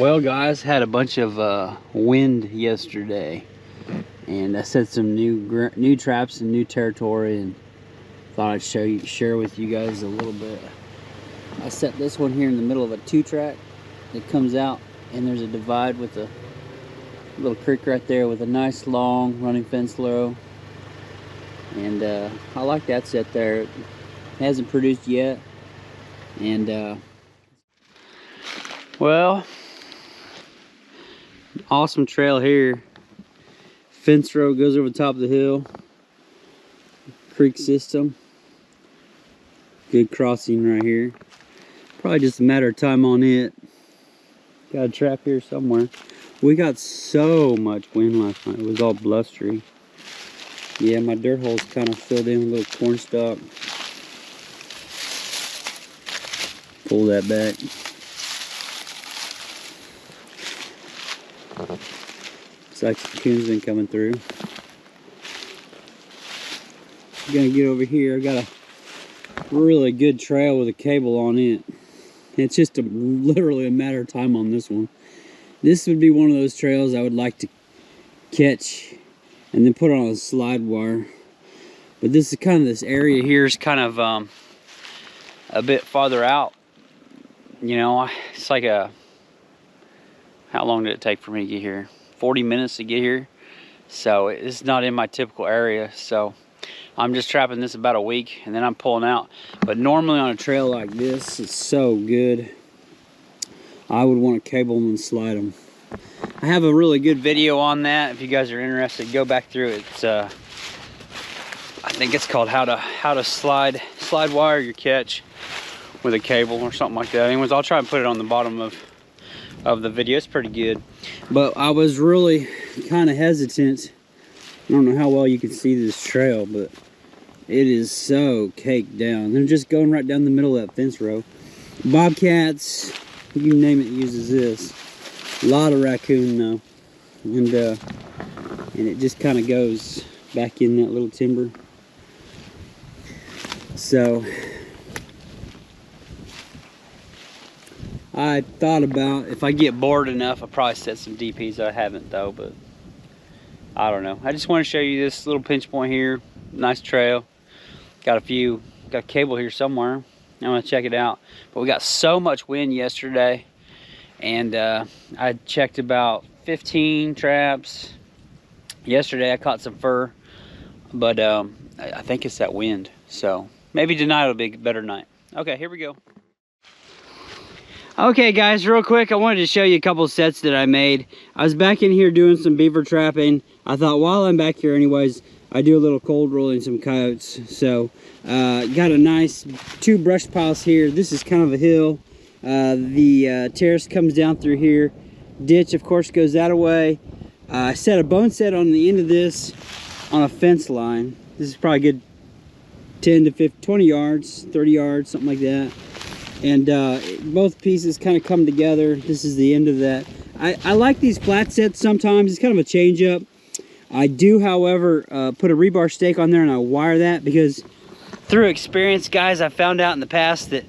Well, guys, had a bunch of wind yesterday, and I set some new traps in new territory, and thought I'd share with you guys a little bit. I set this one here in the middle of a 2-track that comes out, and there's a divide with a little creek right there with a nice long running fence row, and I like that set there. It hasn't produced yet, and well, awesome trail here. Fence row goes over the top of the hill. Creek system. Good crossing right here. Probably just a matter of time on it. Got a trap here somewhere. We got so much wind last night. It was all blustery. Yeah, my dirt hole's kind of filled in with a little corn stalk. Pull that back. Looks like the coon's been coming through. I'm gonna get over here. I got a really good trail with a cable on it. It's just literally a matter of time on this one. This would be one of those trails I would like to catch and then put on a slide wire. But this is kind of, this area here is kind of a bit farther out. You know, it's like a, how long did it take for me to get here? 40 minutes to get here. So it's not in my typical area. So I'm just trapping this about a week and then I'm pulling out. But normally on a trail like this, it's so good. I would want to cable them and slide them. I have a really good video on that. If you guys are interested, go back through it. It's, I think it's called how to slide wire your catch with a cable or something like that. Anyways, I'll try and put it on the bottom of the video. It's pretty good. But I was really kind of hesitant. I don't know how well you can see this trail, but it is so caked down. They're just going right down the middle of that fence row. Bobcats, you name it, uses this. A lot of raccoon though, and it just kind of goes back in that little timber. So I thought about, if I get bored enough, I'll probably set some DPs. I haven't though, but I don't know. I just want to show you this little pinch point here. Nice trail. Got a cable here somewhere. I'm gonna check it out. But we got so much wind yesterday, and I checked about 15 traps. Yesterday I caught some fur, but I think it's that wind. So maybe tonight will be a better night. Okay, here we go. Okay guys, real quick, I wanted to show you a couple sets that I made. I was back in here doing some beaver trapping. I thought while I'm back here anyways, I do a little cold rolling some coyotes. So got a nice 2 brush piles here. This is kind of a hill. The terrace comes down through here. Ditch of course goes that way. I set a bone set on the end of this on a fence line. This is probably a good 10 to 50, 20 yards, 30 yards, something like that. And both pieces kind of come together. This is the end of that. I like these flat sets sometimes. It's kind of a change up. I do, however, put a rebar stake on there and I wire that because through experience, guys, I found out in the past that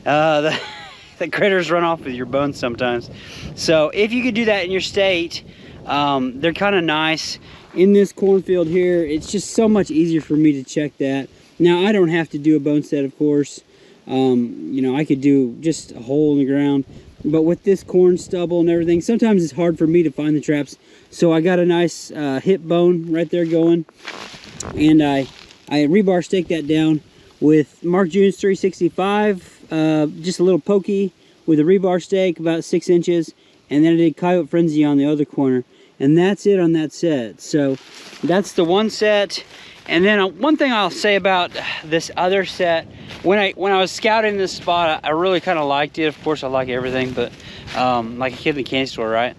the critters run off with your bones sometimes. So if you could do that in your state, they're kind of nice. In this cornfield here, it's just so much easier for me to check that. Now, I don't have to do a bone set, of course. You know, I could do just a hole in the ground, but with this corn stubble and everything, sometimes it's hard for me to find the traps. So I got a nice hip bone right there going, and I rebar stake that down with Mark June's 365, just a little pokey with a rebar stake about 6 inches, and then I did Coyote Frenzy on the other corner, and that's it on that set. So that's the one set. And then one thing I'll say about this other set, when I was scouting this spot, I really kind of liked it. Of course, I like everything, but like a kid in the candy store, right?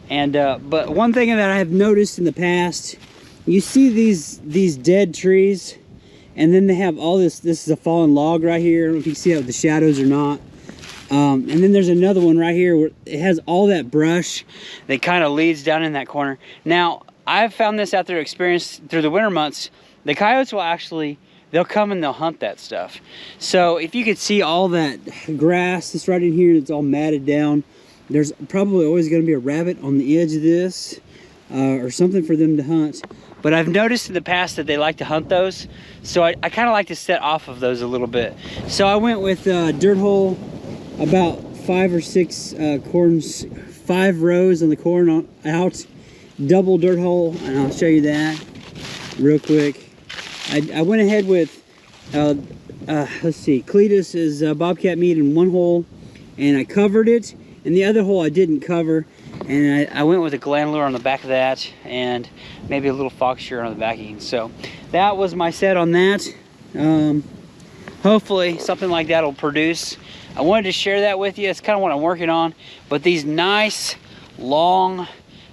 And but one thing that I have noticed in the past, you see these dead trees, and then they have all this. This is a fallen log right here. I don't know if you can see that with the shadows or not. And then there's another one right here where it has all that brush that kind of leads down in that corner. Now, I've found this out through experience through the winter months. The coyotes will actually, they'll come and they'll hunt that stuff. So if you could see all that grass that's right in here, it's all matted down. there's probably always going to be a rabbit on the edge of this or something for them to hunt. But I've noticed in the past that they like to hunt those, so I kind of like to set off of those a little bit. So I went with dirt hole, about 5 or 6 corns, 5 rows on the corn out, double dirt hole, and I'll show you that real quick. I went ahead with, let's see, Cletus is Bobcat meat in one hole, and I covered it, and the other hole I didn't cover. And I went with a gland lure on the back of that, and maybe a little fox shear on the backing. So that was my set on that. Hopefully something like that will produce. I wanted to share that with you. It's kind of what I'm working on. But these nice long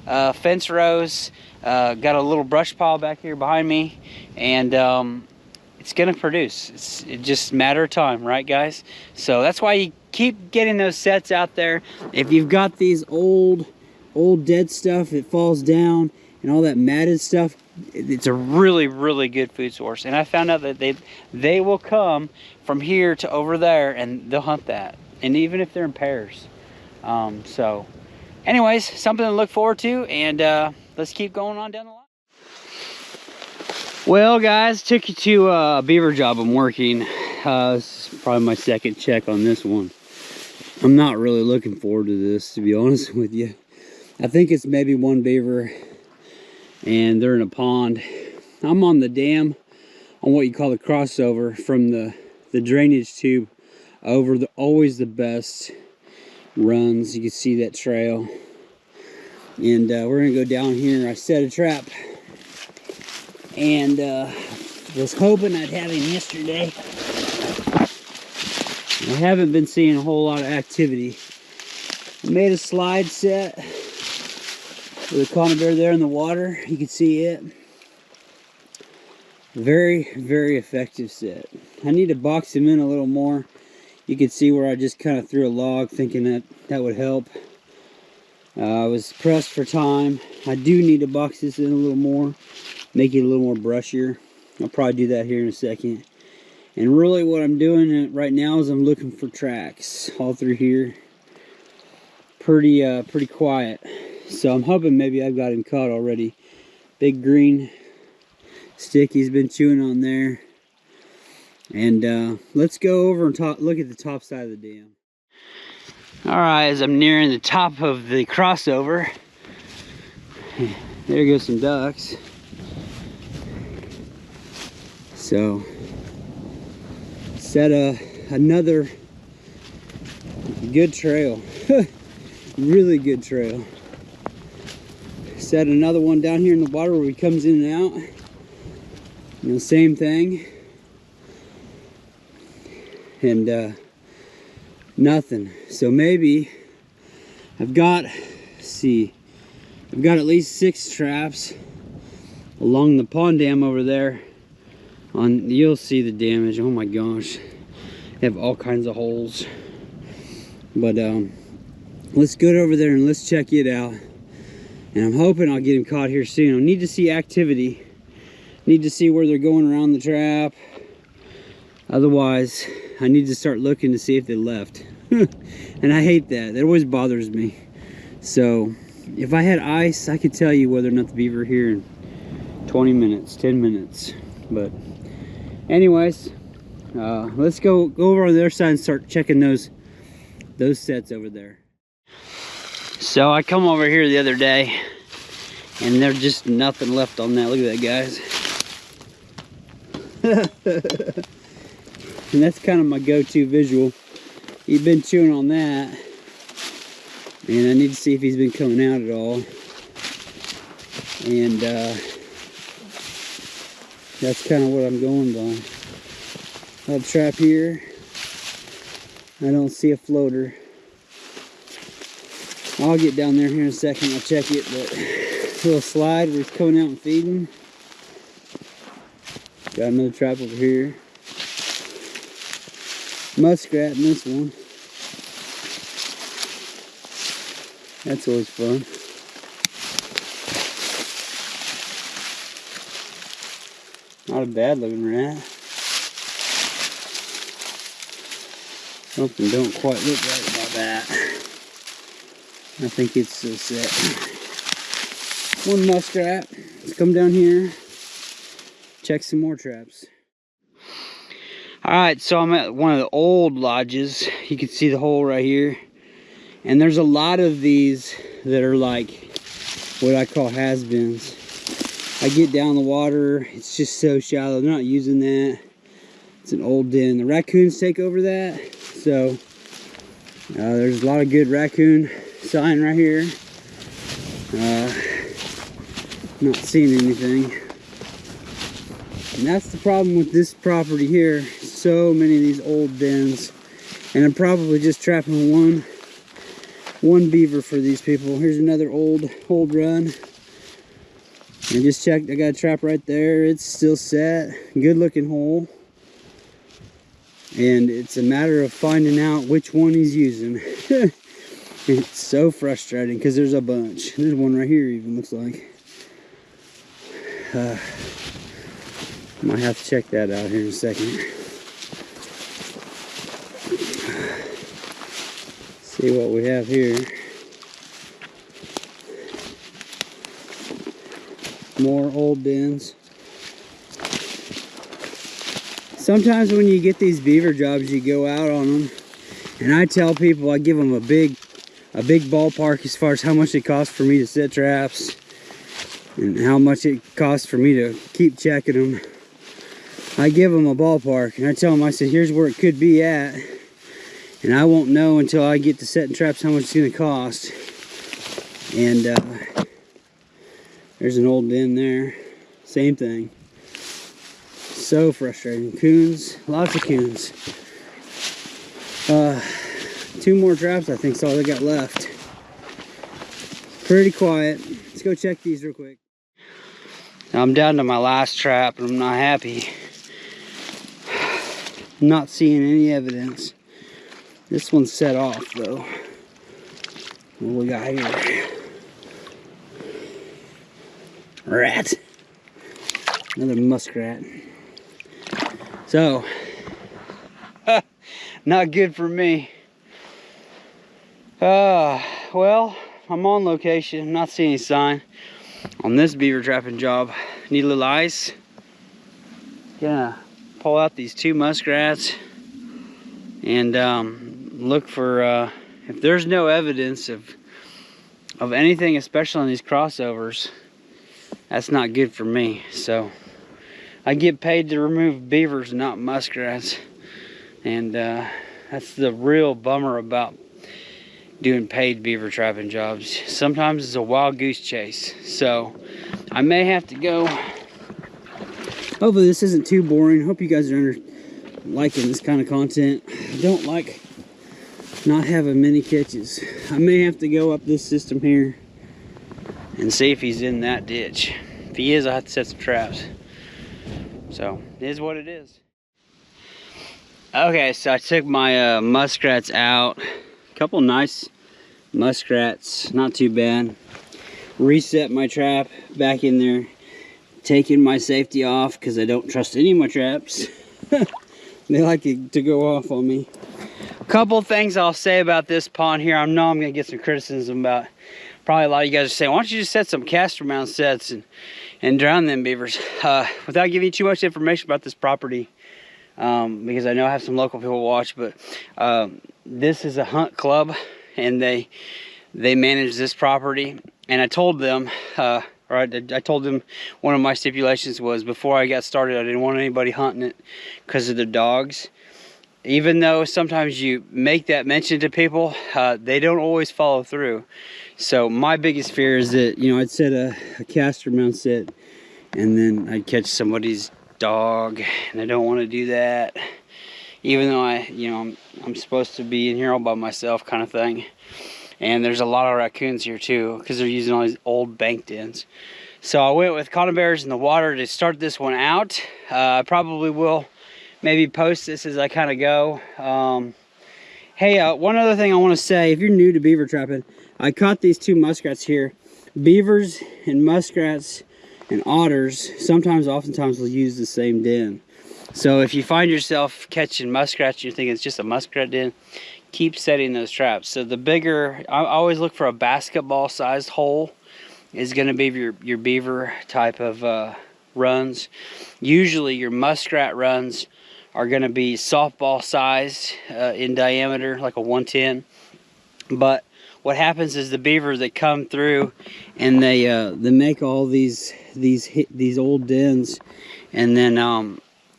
fence rows, got a little brush pile back here behind me, and it's gonna produce. It's just a matter of time, right guys? So that's why you keep getting those sets out there. If you've got these old dead stuff, it falls down, and all that matted stuff, it's a really good food source. And I found out that they will come from here to over there, and they'll hunt that, and even if they're in pairs. So anyways, something to look forward to, and let's keep going on down the line. Well guys, took you to a beaver job I'm working. This is probably my second check on this one. I'm not really looking forward to this, to be honest with you. I think it's maybe one beaver, and they're in a pond. I'm on the dam, on what you call the crossover from the drainage tube over always the best runs. You can see that trail, and we're gonna go down here. I set a trap, and was hoping I'd have him yesterday. I haven't been seeing a whole lot of activity. I made a slide set with a conibear there in the water. You can see it. Very effective set. I need to box him in a little more. You can see where I just kind of threw a log thinking that would help. I was pressed for time. I do need to box this in a little more, make it a little more brushier. I'll probably do that here in a second. And really what I'm doing right now is I'm looking for tracks all through here. Pretty quiet. So I'm hoping maybe I've got him caught already. Big green stick he's been chewing on there. And let's go over and look at the top side of the dam. Alright, as I'm nearing the top of the crossover, there goes some ducks. So, set another good trail. Really good trail. Set another one down here in the water where he comes in and out. You know, same thing. And nothing. So maybe I've got, let's see, I've got at least 6 traps along the pond dam over there. You'll see the damage. Oh my gosh, they have all kinds of holes. But let's go over there and let's check it out. And I'm hoping I'll get him caught here soon. I need to see activity. Need to see where they're going around the trap. Otherwise, I need to start looking to see if they left. And I hate that. That always bothers me. So, if I had ice, I could tell you whether or not the beaver are here in 20 minutes, 10 minutes. But, anyways, let's go over on the other side and start checking those sets over there. So I come over here the other day, and there's just nothing left on that. Look at that, guys. And that's kind of my go-to visual. He's been chewing on that, and I need to see if he's been coming out at all. And that's kind of what I'm going by. I have a trap here. I don't see a floater. I'll get down there here in a second. I'll check it, but a little slide where he's coming out and feeding. Got another trap over here. Muskrat in this one. That's always fun. Not a bad looking rat. Something don't quite look right about that. I think it's so set. One muskrat. Let's come down here, check some more traps. Alright, so I'm at one of the old lodges. You can see the hole right here. And there's a lot of these that are like what I call has-beens. I get down the water, it's just so shallow. They're not using that. It's an old den. The raccoons take over that. So there's a lot of good raccoon sign right here. Not seeing anything. And that's the problem with this property here. So many of these old dens. And I'm probably just trapping one beaver for these people. Here's another old run. I just checked, I got a trap right there. It's still set. Good looking hole. And it's a matter of finding out which one he's using. It's so frustrating because there's a bunch. There's one right here even, looks like. Might have to check that out here in a second. See what we have here. More old dens. Sometimes when you get these beaver jobs, you go out on them, and I tell people, I give them a big ballpark as far as how much it costs for me to set traps and how much it costs for me to keep checking them. I give them a ballpark, and I tell them, I said, here's where it could be at, and I won't know until I get to setting traps how much it's going to cost. And there's an old den there, same thing. So frustrating. Coons, lots of coons. 2 more traps, I think, is all they got left. Pretty quiet. Let's go check these real quick. Now I'm down to my last trap, and I'm not happy. Not seeing any evidence. This one's set off, though. What we got here? Rat. Another muskrat. So, not good for me. Well, I'm on location, not seeing any sign on this beaver trapping job. Need a little ice. Gonna pull out these 2 muskrats and look for if there's no evidence of anything, especially on these crossovers. That's not good for me. So I get paid to remove beavers, not muskrats, and that's the real bummer about doing paid beaver trapping jobs. Sometimes it's a wild goose chase, so I may have to go. Hopefully this isn't too boring. Hope you guys are liking this kind of content. I don't like not having many catches. I may have to go up this system here and see if he's in that ditch. If he is, I'll have to set some traps. So, it is what it is. Okay, so I took my muskrats out. A couple nice muskrats, not too bad. Reset my trap back in there. Taking my safety off because I don't trust any of my traps. They like to go off on me. A couple things I'll say about this pond here. I know I'm going to get some criticism about. Probably a lot of you guys are saying, why don't you just set some caster mount sets and drown them beavers? Without giving you too much information about this property, because I know I have some local people watch, but this is a hunt club, and they manage this property. And I told them, I told them one of my stipulations was before I got started, I didn't want anybody hunting it because of their dogs. Even though sometimes you make that mention to people, they don't always follow through. So my biggest fear is that, you know, I'd set a caster mount set and then I'd catch somebody's dog, and I don't want to do that. Even though I'm supposed to be in here all by myself, kind of thing. And there's a lot of raccoons here too, because they're using all these old bank dens. So I went with conibears in the water to start this one out. I probably will maybe post this as I kind of go. Hey, one other thing I want to say, if you're new to beaver trapping, I caught these 2 muskrats here. Beavers and muskrats and otters oftentimes will use the same den. So if you find yourself catching muskrats, you're thinking it's just a muskrat den, keep setting those traps. So the bigger, I always look for a basketball sized hole is going to be your beaver type of runs. Usually your muskrat runs are going to be softball sized in diameter, like a 110. But what happens is the beavers that come through and they make all these old dens, and then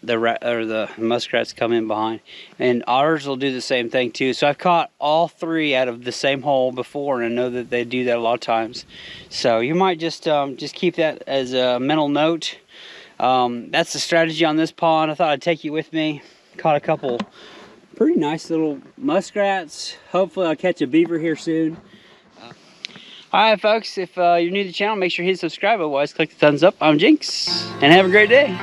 the muskrats come in behind, and otters will do the same thing too. So I've caught all three out of the same hole before, and I know that they do that a lot of times. So you might just keep that as a mental note. That's the strategy on this pond. I thought I'd take you with me. Caught a couple pretty nice little muskrats. Hopefully I'll catch a beaver here soon. Alright folks, if you're new to the channel, make sure you hit subscribe. Otherwise, click the thumbs up. I'm Jinx, and have a great day.